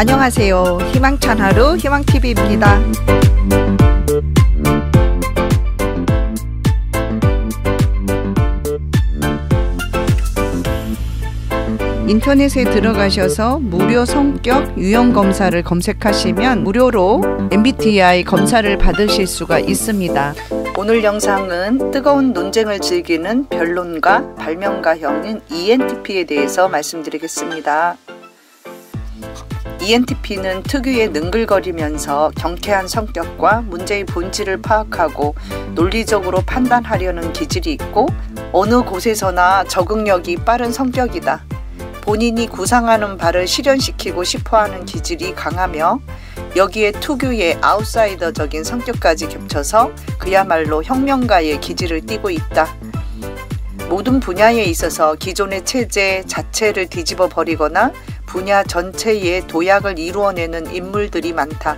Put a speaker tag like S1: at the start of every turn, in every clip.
S1: 안녕하세요. 희망찬 하루 희망TV입니다. 인터넷에 들어가셔서 무료 성격 유형 검사를 검색하시면 무료로 MBTI 검사를 받으실 수가 있습니다. 오늘 영상은 뜨거운 논쟁을 즐기는 변론가, 발명가형인 ENTP에 대해서 말씀드리겠습니다. ENTP는 특유의 능글거리면서 경쾌한 성격과 문제의 본질을 파악하고 논리적으로 판단하려는 기질이 있고 어느 곳에서나 적응력이 빠른 성격이다. 본인이 구상하는 바를 실현시키고 싶어하는 기질이 강하며 여기에 특유의 아웃사이더적인 성격까지 겹쳐서 그야말로 혁명가의 기질을 띠고 있다. 모든 분야에 있어서 기존의 체제 자체를 뒤집어 버리거나 분야 전체의 도약을 이루어내는 인물들이 많다.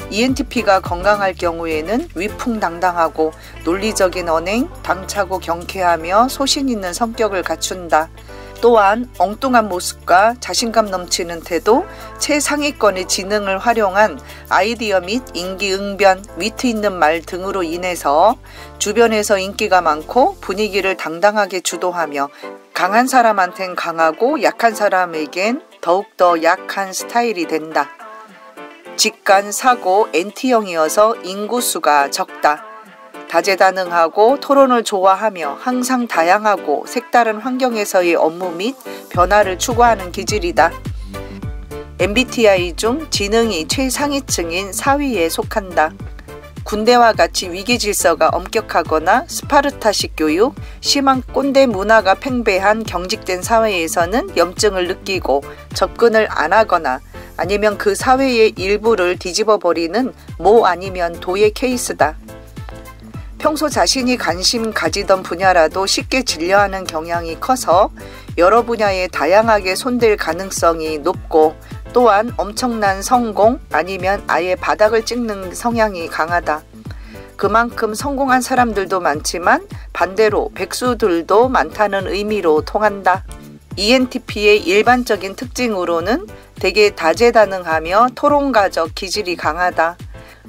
S1: ENTP가 건강할 경우에는 위풍당당하고 논리적인 언행, 당차고 경쾌하며 소신 있는 성격을 갖춘다. 또한 엉뚱한 모습과 자신감 넘치는 태도, 최상위권의 지능을 활용한 아이디어 및 임기응변, 위트 있는 말 등으로 인해서 주변에서 인기가 많고 분위기를 당당하게 주도하며 강한 사람한텐 강하고 약한 사람에겐 더욱더 약한 스타일이 된다. 직관사고 NT형이어서 인구수가 적다. 다재다능하고 토론을 좋아하며 항상 다양하고 색다른 환경에서의 업무 및 변화를 추구하는 기질이다. MBTI 중 지능이 최상위층인 사위에 속한다. 군대와 같이 위기질서가 엄격하거나 스파르타식 교육, 심한 꼰대 문화가 팽배한 경직된 사회에서는 염증을 느끼고 접근을 안 하거나 아니면 그 사회의 일부를 뒤집어 버리는 모 아니면 도의 케이스다. 평소 자신이 관심 가지던 분야라도 쉽게 진려하는 경향이 커서 여러 분야에 다양하게 손댈 가능성이 높고 또한 엄청난 성공 아니면 아예 바닥을 찍는 성향이 강하다. 그만큼 성공한 사람들도 많지만 반대로 백수들도 많다는 의미로 통한다. ENTP의 일반적인 특징으로는 되게 다재다능하며 토론가적 기질이 강하다.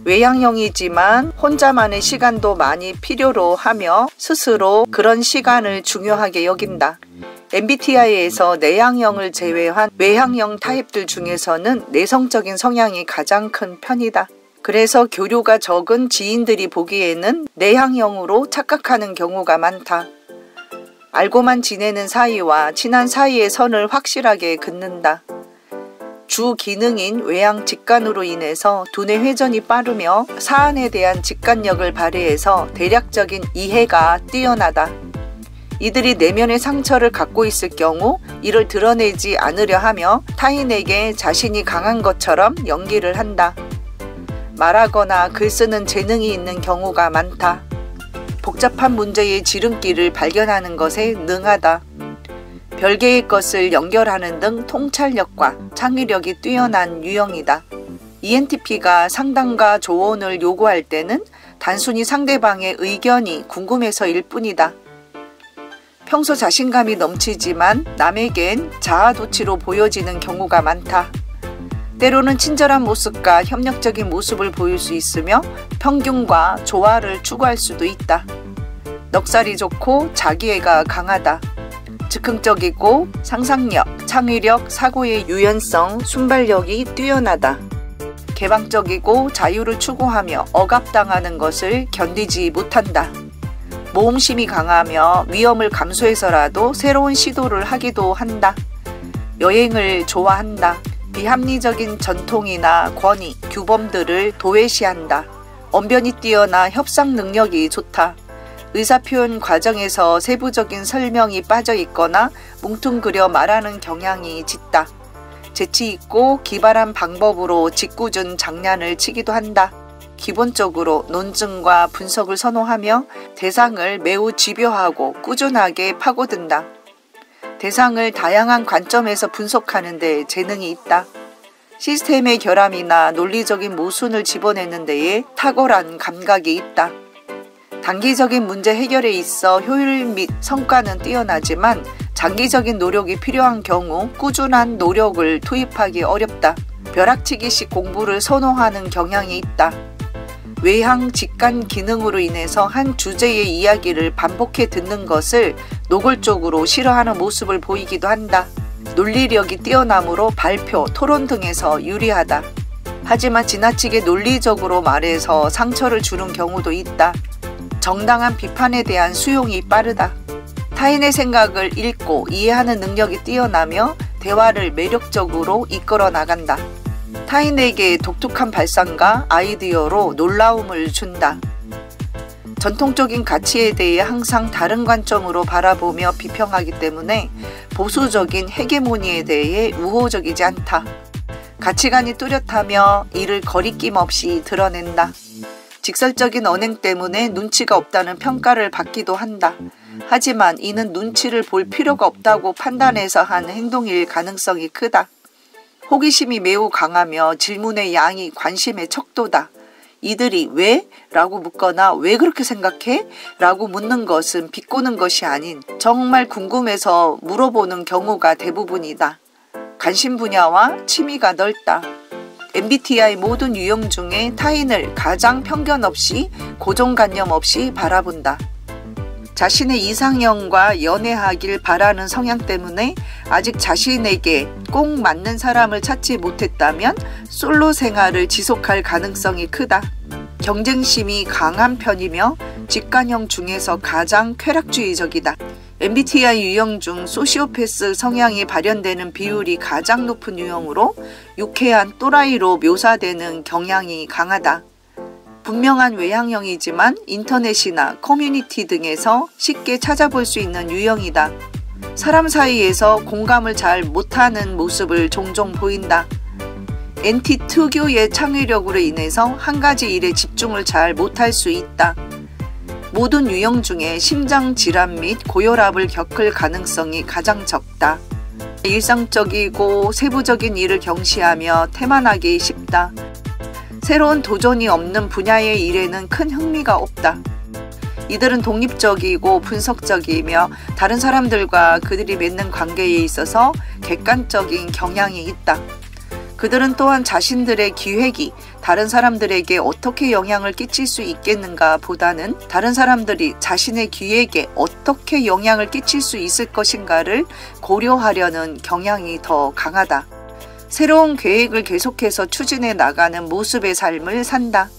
S1: 외향형이지만 혼자만의 시간도 많이 필요로 하며 스스로 그런 시간을 중요하게 여긴다. MBTI에서 내향형을 제외한 외향형 타입들 중에서는 내성적인 성향이 가장 큰 편이다. 그래서 교류가 적은 지인들이 보기에는 내향형으로 착각하는 경우가 많다. 알고만 지내는 사이와 친한 사이의 선을 확실하게 긋는다. 주 기능인 외향 직관으로 인해서 두뇌 회전이 빠르며 사안에 대한 직관력을 발휘해서 대략적인 이해가 뛰어나다. 이들이 내면의 상처를 갖고 있을 경우 이를 드러내지 않으려 하며 타인에게 자신이 강한 것처럼 연기를 한다. 말하거나 글 쓰는 재능이 있는 경우가 많다. 복잡한 문제의 지름길을 발견하는 것에 능하다. 별개의 것을 연결하는 등 통찰력과 창의력이 뛰어난 유형이다. ENTP가 상담과 조언을 요구할 때는 단순히 상대방의 의견이 궁금해서일 뿐이다. 평소 자신감이 넘치지만 남에겐 자아도취로 보여지는 경우가 많다. 때로는 친절한 모습과 협력적인 모습을 보일 수 있으며 평균과 조화를 추구할 수도 있다. 넉살이 좋고 자기애가 강하다. 즉흥적이고 상상력, 창의력, 사고의 유연성, 순발력이 뛰어나다. 개방적이고 자유를 추구하며 억압당하는 것을 견디지 못한다. 모험심이 강하며 위험을 감수해서라도 새로운 시도를 하기도 한다. 여행을 좋아한다. 비합리적인 전통이나 권위, 규범들을 도외시한다. 언변이 뛰어나 협상 능력이 좋다. 의사표현 과정에서 세부적인 설명이 빠져 있거나 뭉뚱그려 말하는 경향이 짙다. 재치있고 기발한 방법으로 짓궂은 장난을 치기도 한다. 기본적으로 논증과 분석을 선호하며 대상을 매우 집요하고 꾸준하게 파고든다. 대상을 다양한 관점에서 분석하는 데 재능이 있다. 시스템의 결함이나 논리적인 모순을 집어내는 데에 탁월한 감각이 있다. 단기적인 문제 해결에 있어 효율 및 성과는 뛰어나지만 장기적인 노력이 필요한 경우 꾸준한 노력을 투입하기 어렵다. 벼락치기식 공부를 선호하는 경향이 있다. 외향 직관 기능으로 인해서 한 주제의 이야기를 반복해 듣는 것을 노골적으로 싫어하는 모습을 보이기도 한다. 논리력이 뛰어나므로 발표, 토론 등에서 유리하다. 하지만 지나치게 논리적으로 말해서 상처를 주는 경우도 있다. 정당한 비판에 대한 수용이 빠르다. 타인의 생각을 읽고 이해하는 능력이 뛰어나며 대화를 매력적으로 이끌어 나간다. 타인에게 독특한 발상과 아이디어로 놀라움을 준다. 전통적인 가치에 대해 항상 다른 관점으로 바라보며 비평하기 때문에 보수적인 헤게모니에 대해 우호적이지 않다. 가치관이 뚜렷하며 이를 거리낌 없이 드러낸다. 직설적인 언행 때문에 눈치가 없다는 평가를 받기도 한다. 하지만 이는 눈치를 볼 필요가 없다고 판단해서 한 행동일 가능성이 크다. 호기심이 매우 강하며 질문의 양이 관심의 척도다. 이들이 왜? 라고 묻거나 왜 그렇게 생각해? 라고 묻는 것은 비꼬는 것이 아닌 정말 궁금해서 물어보는 경우가 대부분이다. 관심 분야와 취미가 넓다. MBTI 모든 유형 중에 타인을 가장 편견 없이 고정관념 없이 바라본다. 자신의 이상형과 연애하길 바라는 성향 때문에 아직 자신에게 꼭 맞는 사람을 찾지 못했다면 솔로 생활을 지속할 가능성이 크다. 경쟁심이 강한 편이며 직관형 중에서 가장 쾌락주의적이다. MBTI 유형 중 소시오패스 성향이 발현되는 비율이 가장 높은 유형으로 유쾌한 또라이로 묘사되는 경향이 강하다. 분명한 외향형이지만 인터넷이나 커뮤니티 등에서 쉽게 찾아볼 수 있는 유형이다. 사람 사이에서 공감을 잘 못하는 모습을 종종 보인다. NT 특유의 창의력으로 인해서 한 가지 일에 집중을 잘 못할 수 있다. 모든 유형 중에 심장질환 및 고혈압을 겪을 가능성이 가장 적다. 일상적이고 세부적인 일을 경시하며 태만하기 쉽다. 새로운 도전이 없는 분야의 일에는 큰 흥미가 없다. 이들은 독립적이고 분석적이며 다른 사람들과 그들이 맺는 관계에 있어서 객관적인 경향이 있다. 그들은 또한 자신들의 기획이 다른 사람들에게 어떻게 영향을 끼칠 수 있겠는가 보다는 다른 사람들이 자신의 기획에 어떻게 영향을 끼칠 수 있을 것인가를 고려하려는 경향이 더 강하다. 새로운 계획을 계속해서 추진해 나가는 모습의 삶을 산다.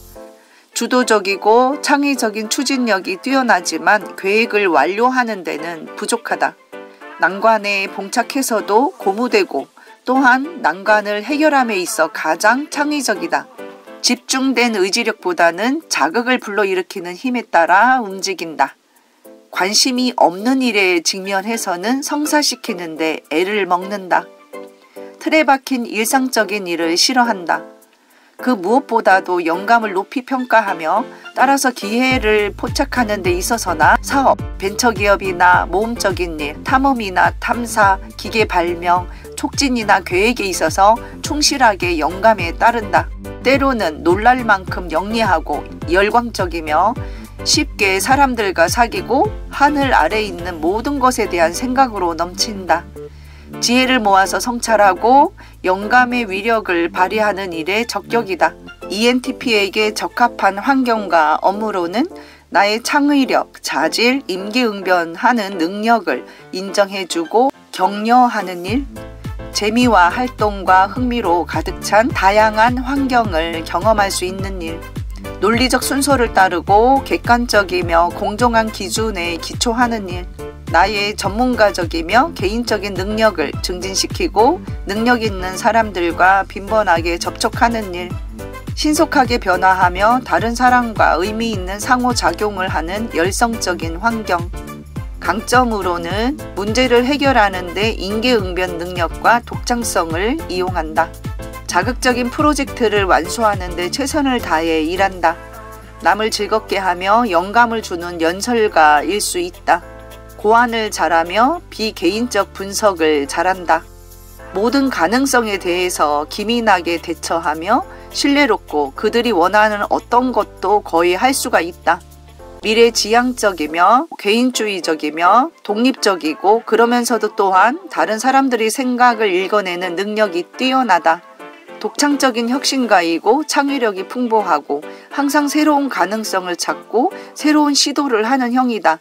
S1: 주도적이고 창의적인 추진력이 뛰어나지만 계획을 완료하는 데는 부족하다. 난관에 봉착해서도 고무되고 또한 난관을 해결함에 있어 가장 창의적이다. 집중된 의지력보다는 자극을 불러일으키는 힘에 따라 움직인다. 관심이 없는 일에 직면해서는 성사시키는데 애를 먹는다. 틀에 박힌 일상적인 일을 싫어한다. 그 무엇보다도 영감을 높이 평가하며 따라서 기회를 포착하는 데 있어서나 사업, 벤처기업이나 모험적인 일, 탐험이나 탐사, 기계 발명, 촉진이나 계획에 있어서 충실하게 영감에 따른다. 때로는 놀랄 만큼 영리하고 열광적이며 쉽게 사람들과 사귀고 하늘 아래에 있는 모든 것에 대한 생각으로 넘친다. 지혜를 모아서 성찰하고 영감의 위력을 발휘하는 일에 적격이다. ENTP에게 적합한 환경과 업무로는 나의 창의력, 자질, 임기응변하는 능력을 인정해주고 격려하는 일, 재미와 활동과 흥미로 가득 찬 다양한 환경을 경험할 수 있는 일, 논리적 순서를 따르고 객관적이며 공정한 기준에 기초하는 일, 나의 전문가적이며 개인적인 능력을 증진시키고 능력 있는 사람들과 빈번하게 접촉하는 일, 신속하게 변화하며 다른 사람과 의미 있는 상호작용을 하는 열성적인 환경. 강점으로는 문제를 해결하는 데 인계응변 능력과 독창성을 이용한다. 자극적인 프로젝트를 완수하는 데 최선을 다해 일한다. 남을 즐겁게 하며 영감을 주는 연설가일 수 있다. 고안을 잘하며 비개인적 분석을 잘한다. 모든 가능성에 대해서 기민하게 대처하며 신뢰롭고 그들이 원하는 어떤 것도 거의 할 수가 있다. 미래지향적이며 개인주의적이며 독립적이고 그러면서도 또한 다른 사람들이 생각을 읽어내는 능력이 뛰어나다. 독창적인 혁신가이고 창의력이 풍부하고 항상 새로운 가능성을 찾고 새로운 시도를 하는 형이다.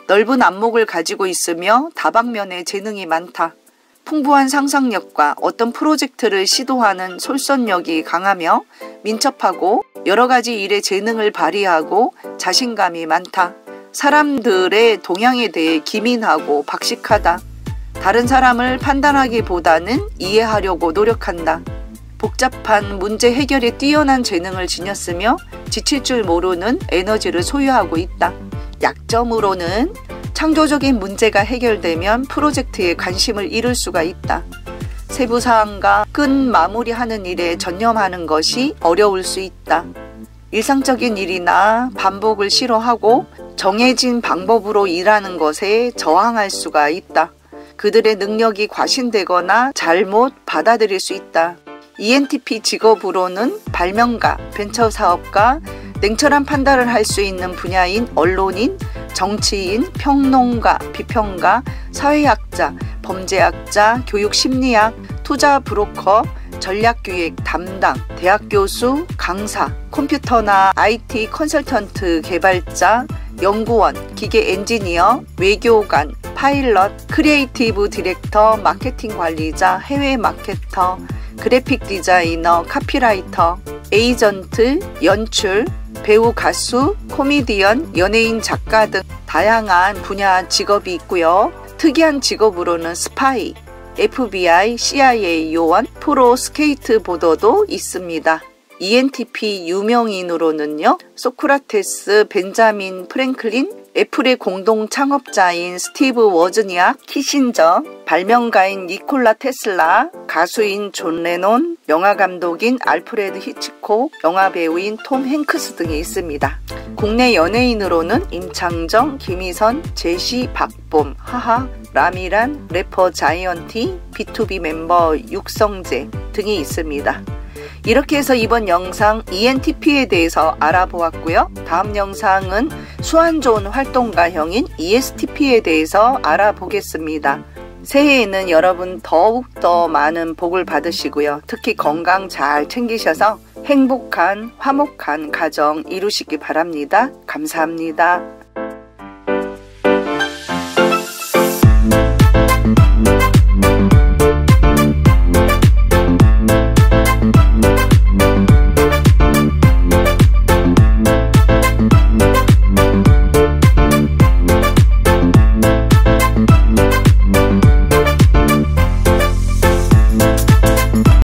S1: 넓은 안목을 가지고 있으며 다방면에 재능이 많다. 풍부한 상상력과 어떤 프로젝트를 시도하는 솔선력이 강하며 민첩하고 여러 가지 일에 재능을 발휘하고 자신감이 많다. 사람들의 동향에 대해 기민하고 박식하다. 다른 사람을 판단하기보다는 이해하려고 노력한다. 복잡한 문제 해결에 뛰어난 재능을 지녔으며 지칠 줄 모르는 에너지를 소유하고 있다. 약점으로는 창조적인 문제가 해결되면 프로젝트에 관심을 잃을 수가 있다. 세부 사항과 끈 마무리하는 일에 전념하는 것이 어려울 수 있다. 일상적인 일이나 반복을 싫어하고 정해진 방법으로 일하는 것에 저항할 수가 있다. 그들의 능력이 과신되거나 잘못 받아들일 수 있다. ENTP 직업으로는 발명가, 벤처사업가, 냉철한 판단을 할 수 있는 분야인 언론인, 정치인, 평론가, 비평가, 사회학자, 범죄학자, 교육심리학, 투자 브로커, 전략기획 담당, 대학 교수, 강사, 컴퓨터나 IT 컨설턴트 개발자, 연구원, 기계 엔지니어, 외교관, 파일럿, 크리에이티브 디렉터, 마케팅 관리자, 해외 마케터, 그래픽 디자이너, 카피라이터, 에이전트, 연출, 배우, 가수, 코미디언, 연예인, 작가 등 다양한 분야 직업이 있고요. 특이한 직업으로는 스파이, FBI, CIA 요원, 프로 스케이트보더도 있습니다. ENTP 유명인으로는요, 소크라테스, 벤자민 프랭클린, 애플의 공동 창업자인 스티브 워즈니악, 키신저, 발명가인 니콜라 테슬라, 가수인 존 레논, 영화감독인 알프레드 히치콕, 영화배우인 톰 행크스 등이 있습니다. 국내 연예인으로는 임창정, 김희선, 제시, 박봄, 하하, 라미란, 래퍼 자이언티, B2B 멤버 육성재 등이 있습니다. 이렇게 해서 이번 영상 ENTP에 대해서 알아보았고요. 다음 영상은 수완 좋은 활동가형인 ESTP에 대해서 알아보겠습니다. 새해에는 여러분 더욱더 많은 복을 받으시고요. 특히 건강 잘 챙기셔서 행복한 화목한 가정 이루시기 바랍니다. 감사합니다.